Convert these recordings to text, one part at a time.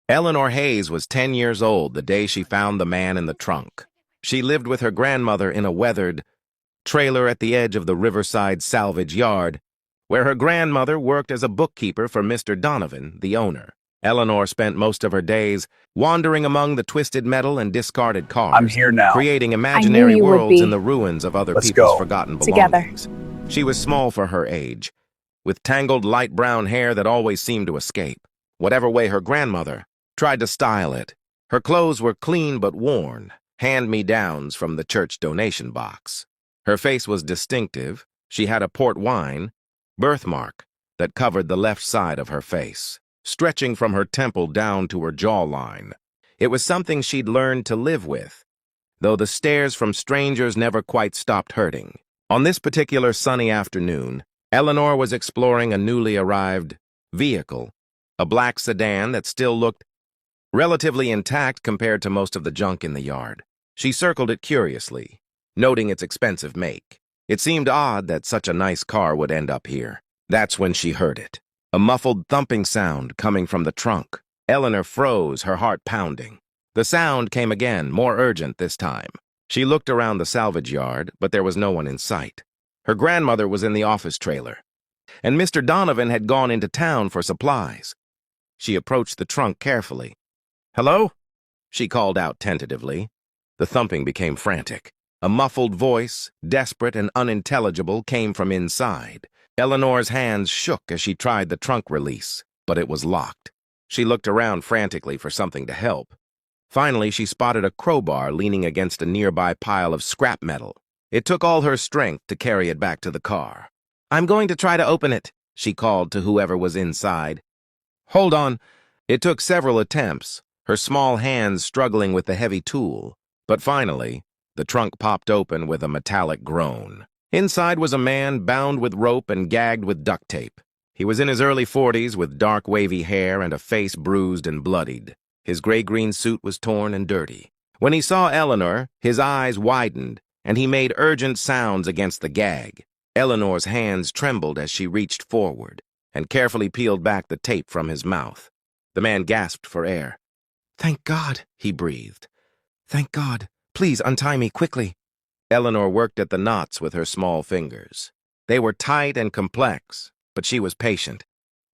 Eleanor Hayes was 10 years old the day she found the man in the trunk. She lived with her grandmother in a weathered trailer at the edge of the Riverside salvage yard, where her grandmother worked as a bookkeeper for Mr. Donovan, the owner. Eleanor spent most of her days wandering among the twisted metal and discarded I'm cars, here now. creating I knew imaginary you would worlds in be. the ruins of other Let's people's go. forgotten Together. belongings. She was small for her age, with tangled light brown hair that always seemed to escape, whatever way her grandmother tried to style it. Her clothes were clean but worn, hand-me-downs from the church donation box. Her face was distinctive. She had a port wine birthmark that covered the left side of her face, stretching from her temple down to her jawline. It was something she'd learned to live with, though the stares from strangers never quite stopped hurting. On this particular sunny afternoon, Eleanor was exploring a newly arrived vehicle, a black sedan that still looked relatively intact compared to most of the junk in the yard. She circled it curiously, noting its expensive make. It seemed odd that such a nice car would end up here. That's when she heard it, a muffled thumping sound coming from the trunk. Eleanor froze, her heart pounding. The sound came again, more urgent this time. She looked around the salvage yard, but there was no one in sight. Her grandmother was in the office trailer, and Mr. Donovan had gone into town for supplies. She approached the trunk carefully. "Hello?" she called out tentatively. The thumping became frantic. A muffled voice, desperate and unintelligible, came from inside. Eleanor's hands shook as she tried the trunk release, but it was locked. She looked around frantically for something to help. Finally, she spotted a crowbar leaning against a nearby pile of scrap metal. It took all her strength to carry it back to the car. "I'm going to try to open it," she called to whoever was inside. "Hold on." It took several attempts, her small hands struggling with the heavy tool. But finally, the trunk popped open with a metallic groan. Inside was a man bound with rope and gagged with duct tape. He was in his early 40s with dark wavy hair and a face bruised and bloodied. His gray-green suit was torn and dirty. When he saw Eleanor, his eyes widened, and he made urgent sounds against the gag. Eleanor's hands trembled as she reached forward and carefully peeled back the tape from his mouth. The man gasped for air. "Thank God," he breathed. "Thank God. Please untie me quickly." Eleanor worked at the knots with her small fingers. They were tight and complex, but she was patient,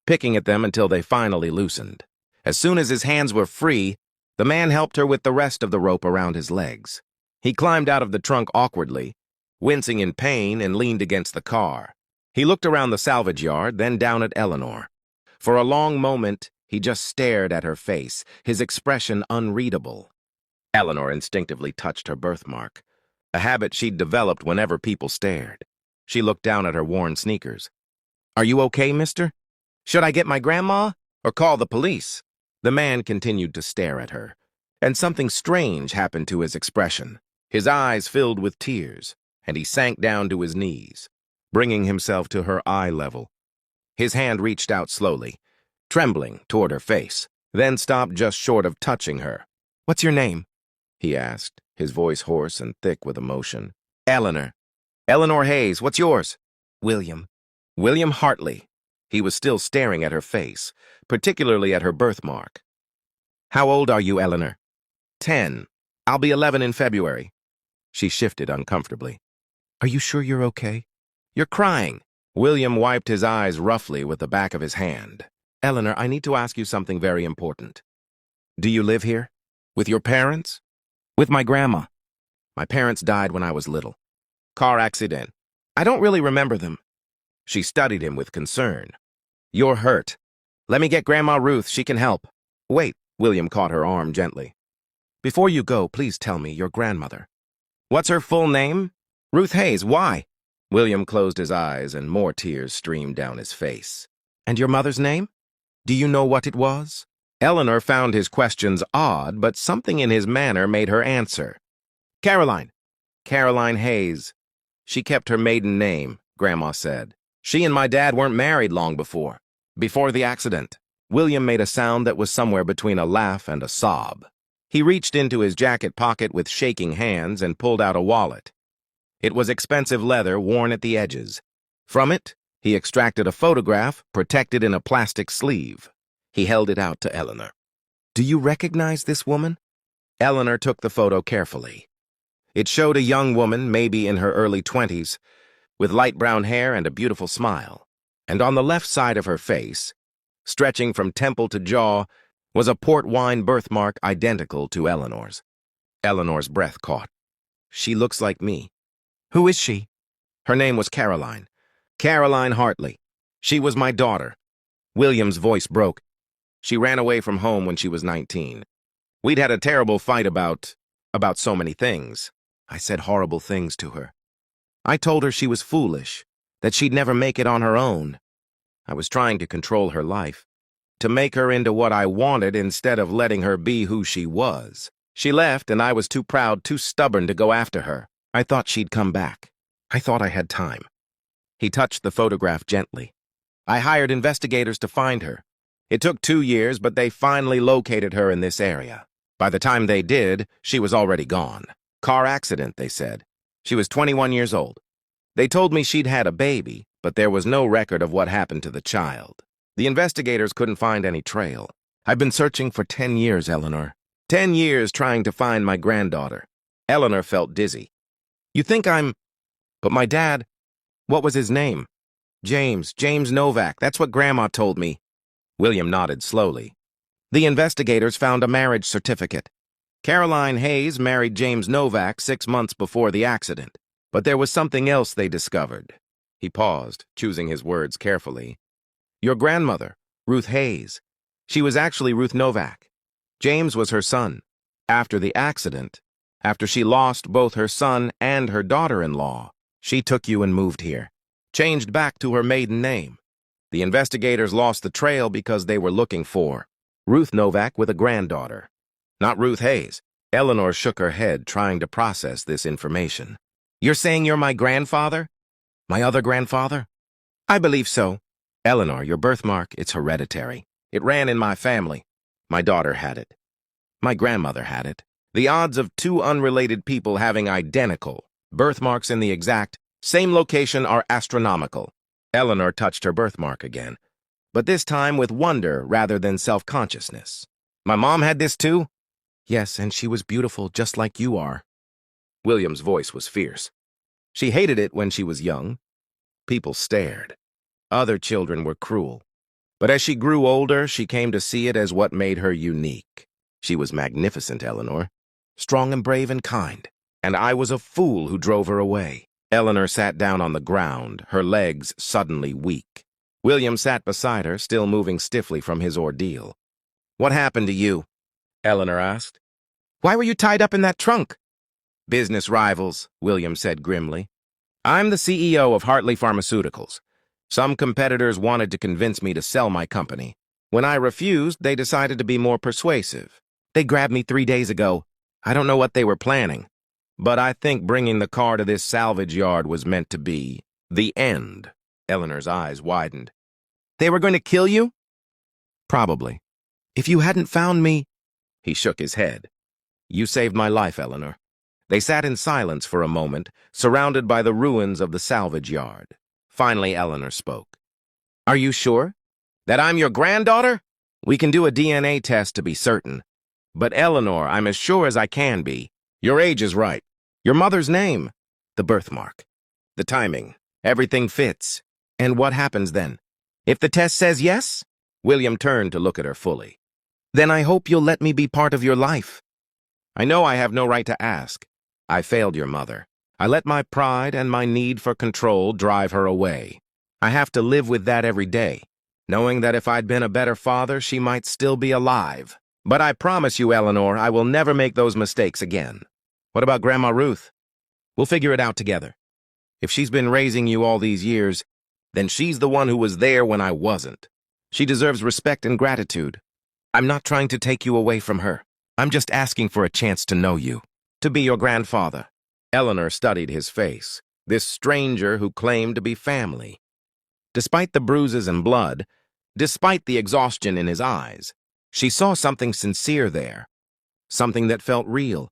picking at them until they finally loosened. As soon as his hands were free, the man helped her with the rest of the rope around his legs. He climbed out of the trunk awkwardly, wincing in pain, and leaned against the car. He looked around the salvage yard, then down at Eleanor. For a long moment, he just stared at her face, his expression unreadable. Eleanor instinctively touched her birthmark, a habit she'd developed whenever people stared. She looked down at her worn sneakers. "Are you okay, mister? Should I get my grandma or call the police?" The man continued to stare at her, and something strange happened to his expression. His eyes filled with tears, and he sank down to his knees, bringing himself to her eye level. His hand reached out slowly, trembling toward her face, then stopped just short of touching her. "What's your name?" he asked, his voice hoarse and thick with emotion. "Eleanor. Eleanor Hayes. What's yours?" "William. William Hartley." He was still staring at her face, particularly at her birthmark. "How old are you, Eleanor?" 10. I'll be 11 in February." She shifted uncomfortably. "Are you sure you're okay? You're crying." William wiped his eyes roughly with the back of his hand. "Eleanor, I need to ask you something very important. Do you live here? With your parents?" "With my grandma. My parents died when I was little. Car accident. I don't really remember them." She studied him with concern. "You're hurt. Let me get Grandma Ruth. She can help." "Wait." William caught her arm gently. "Before you go, please tell me your grandmother. What's her full name?" "Ruth Hayes. Why?" William closed his eyes and more tears streamed down his face. "And your mother's name? Do you know what it was?" Eleanor found his questions odd, but something in his manner made her answer. "Caroline. Caroline Hayes. She kept her maiden name," Grandma said. "She and my dad weren't married long before the accident." William made a sound that was somewhere between a laugh and a sob. He reached into his jacket pocket with shaking hands and pulled out a wallet. It was expensive leather worn at the edges. From it, he extracted a photograph protected in a plastic sleeve. He held it out to Eleanor. Do you recognize this woman? Eleanor took the photo carefully. It showed a young woman, maybe in her early 20s, with light brown hair and a beautiful smile. And on the left side of her face, stretching from temple to jaw, was a port wine birthmark identical to Eleanor's. Eleanor's breath caught. She looks like me. Who is she? Her name was Caroline. Caroline Hartley. She was my daughter. William's voice broke. She ran away from home when she was 19. We'd had a terrible fight about so many things. I said horrible things to her. I told her she was foolish, that she'd never make it on her own. I was trying to control her life, to make her into what I wanted instead of letting her be who she was. She left, and I was too proud, too stubborn to go after her. I thought she'd come back. I thought I had time. He touched the photograph gently. I hired investigators to find her. It took 2 years, but they finally located her in this area. By the time they did, she was already gone. Car accident, they said. She was 21 years old. They told me she'd had a baby, but there was no record of what happened to the child. The investigators couldn't find any trail. I've been searching for 10 years, Eleanor. 10 years trying to find my granddaughter. Eleanor felt dizzy. You think I'm... But my dad... What was his name? James Novak. That's what Grandma told me. William nodded slowly. The investigators found a marriage certificate. Caroline Hayes married James Novak 6 months before the accident. But there was something else they discovered. He paused, choosing his words carefully. Your grandmother, Ruth Hayes. She was actually Ruth Novak. James was her son. After the accident, after she lost both her son and her daughter-in-law, she took you and moved here. Changed back to her maiden name. The investigators lost the trail because they were looking for Ruth Novak with a granddaughter. Not Ruth Hayes. Eleanor shook her head, trying to process this information. You're saying you're my grandfather? My other grandfather? I believe so. Eleanor, your birthmark, it's hereditary. It ran in my family. My daughter had it. My grandmother had it. The odds of 2 unrelated people having identical birthmarks in the exact same location are astronomical. Eleanor touched her birthmark again, but this time with wonder rather than self-consciousness. My mom had this too? Yes, and she was beautiful just like you are. William's voice was fierce. She hated it when she was young. People stared. Other children were cruel. But as she grew older, she came to see it as what made her unique. She was magnificent, Eleanor. Strong and brave and kind. And I was a fool who drove her away. Eleanor sat down on the ground, her legs suddenly weak. William sat beside her, still moving stiffly from his ordeal. What happened to you? Eleanor asked. Why were you tied up in that trunk? Business rivals, William said grimly. I'm the CEO of Hartley Pharmaceuticals. Some competitors wanted to convince me to sell my company. When I refused, they decided to be more persuasive. They grabbed me 3 days ago. I don't know what they were planning. But I think bringing the car to this salvage yard was meant to be the end. Eleanor's eyes widened. They were going to kill you? Probably. If you hadn't found me... He shook his head. You saved my life, Eleanor. They sat in silence for a moment, surrounded by the ruins of the salvage yard. Finally, Eleanor spoke. Are you sure? That I'm your granddaughter? We can do a DNA test to be certain. But Eleanor, I'm as sure as I can be. Your age is right. Your mother's name. The birthmark. The timing. Everything fits. And what happens then? If the test says yes? William turned to look at her fully. Then I hope you'll let me be part of your life. I know I have no right to ask. I failed your mother. I let my pride and my need for control drive her away. I have to live with that every day, knowing that if I'd been a better father, she might still be alive. But I promise you, Eleanor, I will never make those mistakes again. What about Grandma Ruth? We'll figure it out together. If she's been raising you all these years, then she's the one who was there when I wasn't. She deserves respect and gratitude. I'm not trying to take you away from her. I'm just asking for a chance to know you, to be your grandfather. Eleanor studied his face, this stranger who claimed to be family. Despite the bruises and blood, despite the exhaustion in his eyes, she saw something sincere there, something that felt real.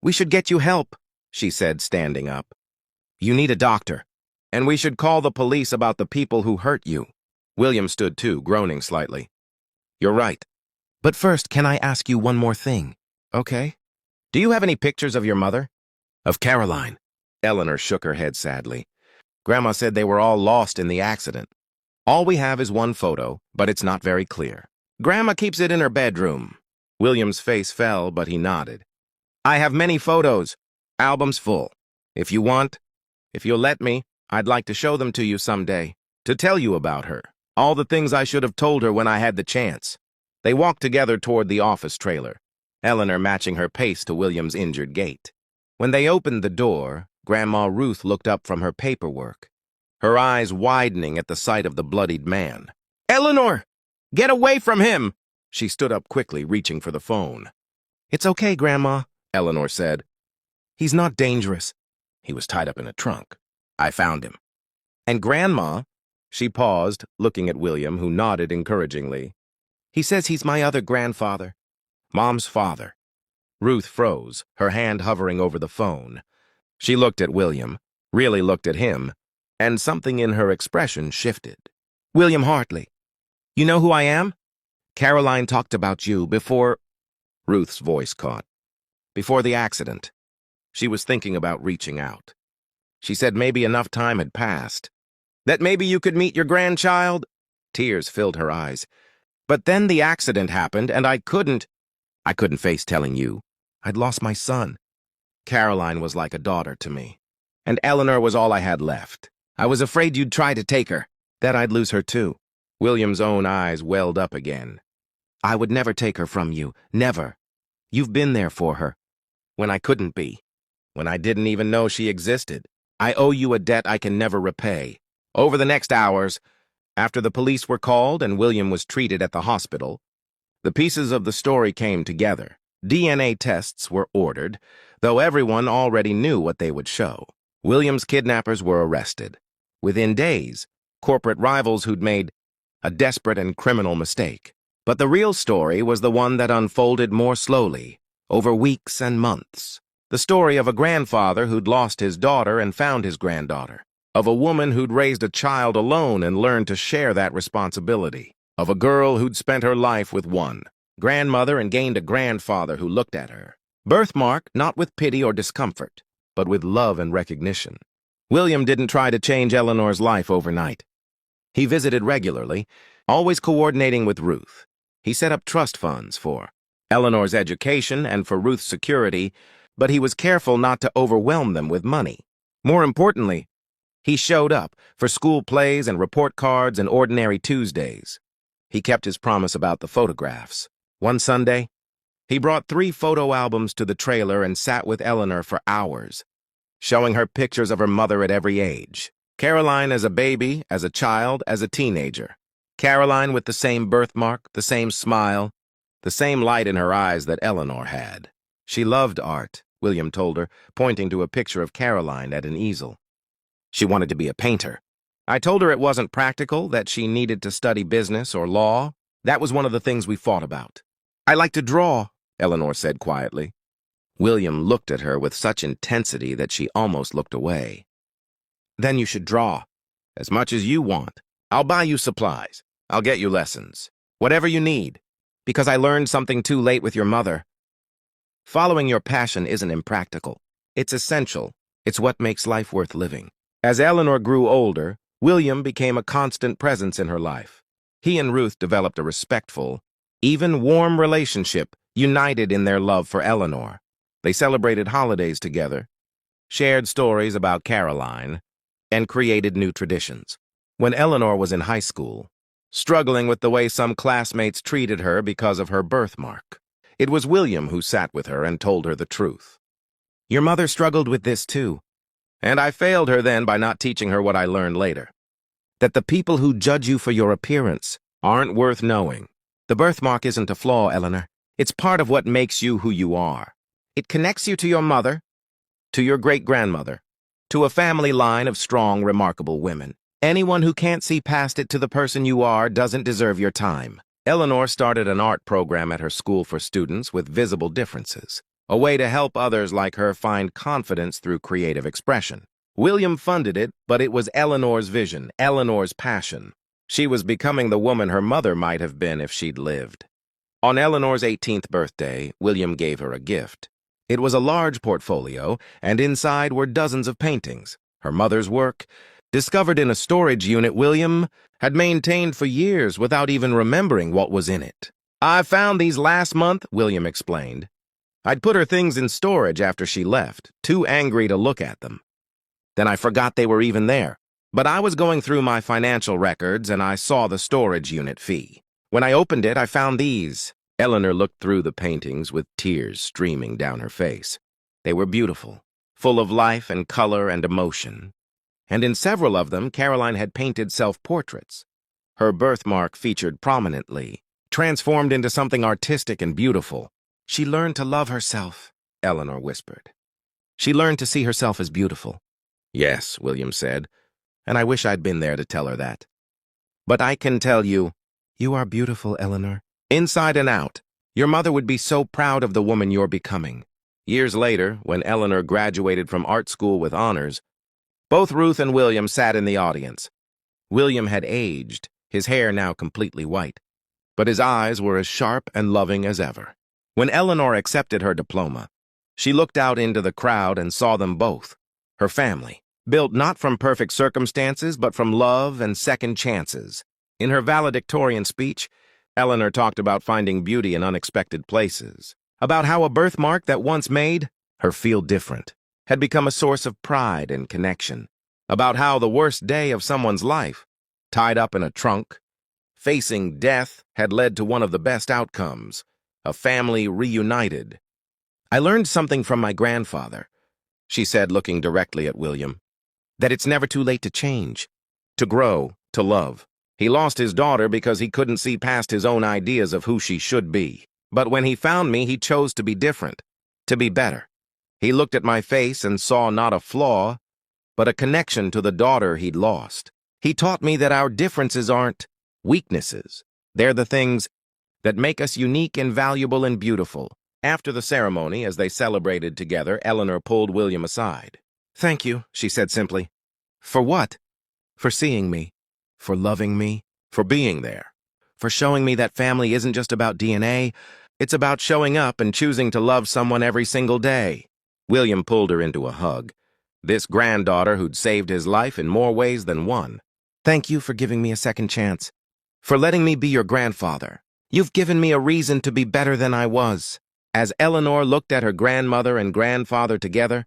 We should get you help, she said, standing up. You need a doctor, and we should call the police about the people who hurt you. William stood too, groaning slightly. You're right. But first, can I ask you one more thing? Okay. Do you have any pictures of your mother? Of Caroline? Eleanor shook her head sadly. Grandma said they were all lost in the accident. All we have is one photo, but it's not very clear. Grandma keeps it in her bedroom. William's face fell, but he nodded. I have many photos, albums full. If you'll let me, I'd like to show them to you someday, to tell you about her, all the things I should have told her when I had the chance. They walked together toward the office trailer, Eleanor matching her pace to William's injured gait. When they opened the door, Grandma Ruth looked up from her paperwork, her eyes widening at the sight of the bloodied man. Eleanor! Get away from him! She stood up quickly, reaching for the phone. It's okay, Grandma, Eleanor said. He's not dangerous. He was tied up in a trunk. I found him. And Grandma, she paused, looking at William, who nodded encouragingly. He says he's my other grandfather. Mom's father. Ruth froze, her hand hovering over the phone. She looked at William, really looked at him, and something in her expression shifted. William Hartley. You know who I am? Caroline talked about you before... Ruth's voice caught. Before the accident. She was thinking about reaching out. She said maybe enough time had passed. That maybe you could meet your grandchild? Tears filled her eyes. But then the accident happened, and I couldn't face telling you. I'd lost my son. Caroline was like a daughter to me. And Eleanor was all I had left. I was afraid you'd try to take her, that I'd lose her too. William's own eyes welled up again. I would never take her from you, never. You've been there for her. When I couldn't be. When I didn't even know she existed. I owe you a debt I can never repay. Over the next hours, after the police were called and William was treated at the hospital, the pieces of the story came together. DNA tests were ordered, though everyone already knew what they would show. William's kidnappers were arrested. Within days, corporate rivals who'd made a desperate and criminal mistake. But the real story was the one that unfolded more slowly, over weeks and months. The story of a grandfather who'd lost his daughter and found his granddaughter. Of a woman who'd raised a child alone and learned to share that responsibility. Of a girl who'd spent her life with one grandmother and gained a grandfather who looked at her. Birthmark, not with pity or discomfort, but with love and recognition. William didn't try to change Eleanor's life overnight. He visited regularly, always coordinating with Ruth. He set up trust funds for Eleanor's education and for Ruth's security, but he was careful not to overwhelm them with money. More importantly, he showed up for school plays and report cards and ordinary Tuesdays. He kept his promise about the photographs. One Sunday, he brought 3 photo albums to the trailer and sat with Eleanor for hours, showing her pictures of her mother at every age. Caroline as a baby, as a child, as a teenager. Caroline with the same birthmark, the same smile, the same light in her eyes that Eleanor had. She loved art, William told her, pointing to a picture of Caroline at an easel. She wanted to be a painter. I told her it wasn't practical, that she needed to study business or law. That was one of the things we fought about. I like to draw, Eleanor said quietly. William looked at her with such intensity that she almost looked away. Then you should draw. As much as you want. I'll buy you supplies. I'll get you lessons. Whatever you need. Because I learned something too late with your mother. Following your passion isn't impractical. It's essential. It's what makes life worth living. As Eleanor grew older, William became a constant presence in her life. He and Ruth developed a respectful, even warm relationship, united in their love for Eleanor. They celebrated holidays together, shared stories about Caroline, and created new traditions. When Eleanor was in high school, struggling with the way some classmates treated her because of her birthmark, it was William who sat with her and told her the truth. Your mother struggled with this too, and I failed her then by not teaching her what I learned later. That the people who judge you for your appearance aren't worth knowing. The birthmark isn't a flaw, Eleanor. It's part of what makes you who you are. It connects you to your mother, to your great-grandmother, to a family line of strong, remarkable women. Anyone who can't see past it to the person you are doesn't deserve your time. Eleanor started an art program at her school for students with visible differences, a way to help others like her find confidence through creative expression. William funded it, but it was Eleanor's vision, Eleanor's passion. She was becoming the woman her mother might have been if she'd lived. On Eleanor's 18th birthday, William gave her a gift. It was a large portfolio, and inside were dozens of paintings, her mother's work, discovered in a storage unit William had maintained for years without even remembering what was in it. "I found these last month," William explained. "I'd put her things in storage after she left, too angry to look at them. Then I forgot they were even there. But I was going through my financial records and I saw the storage unit fee. When I opened it, I found these." Eleanor looked through the paintings with tears streaming down her face. They were beautiful, full of life and color and emotion. And in several of them, Caroline had painted self-portraits. Her birthmark featured prominently, transformed into something artistic and beautiful. "She learned to love herself," Eleanor whispered. "She learned to see herself as beautiful." "Yes," William said, "and I wish I'd been there to tell her that. But I can tell you, you are beautiful, Eleanor. Inside and out. Your mother would be so proud of the woman you're becoming." Years later, when Eleanor graduated from art school with honors, both Ruth and William sat in the audience. William had aged, his hair now completely white, but his eyes were as sharp and loving as ever. When Eleanor accepted her diploma, she looked out into the crowd and saw them both, her family, built not from perfect circumstances, but from love and second chances. In her valedictorian speech, Eleanor talked about finding beauty in unexpected places, about how a birthmark that once made her feel different had become a source of pride and connection, about how the worst day of someone's life, tied up in a trunk, facing death, had led to one of the best outcomes, a family reunited. "I learned something from my grandfather," she said, looking directly at William, "that it's never too late to change, to grow, to love. He lost his daughter because he couldn't see past his own ideas of who she should be. But when he found me, he chose to be different, to be better. He looked at my face and saw not a flaw, but a connection to the daughter he'd lost. He taught me that our differences aren't weaknesses. They're the things that make us unique and valuable and beautiful." After the ceremony, as they celebrated together, Eleanor pulled William aside. "Thank you," she said simply. "For what?" "For seeing me. For loving me, for being there, for showing me that family isn't just about DNA, it's about showing up and choosing to love someone every single day." William pulled her into a hug, this granddaughter who'd saved his life in more ways than one. "Thank you for giving me a second chance, for letting me be your grandfather. You've given me a reason to be better than I was." As Eleanor looked at her grandmother and grandfather together,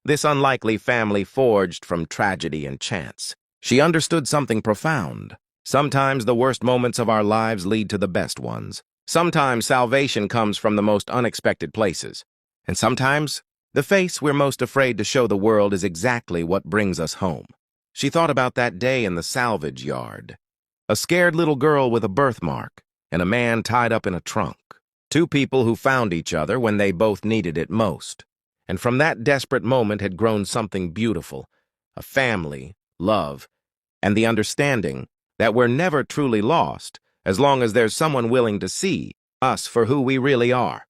this unlikely family forged from tragedy and chance, she understood something profound. Sometimes the worst moments of our lives lead to the best ones. Sometimes salvation comes from the most unexpected places. And sometimes the face we're most afraid to show the world is exactly what brings us home. She thought about that day in the salvage yard. A scared little girl with a birthmark and a man tied up in a trunk. Two people who found each other when they both needed it most. And from that desperate moment had grown something beautiful, a family, love, and the understanding that we're never truly lost as long as there's someone willing to see us for who we really are.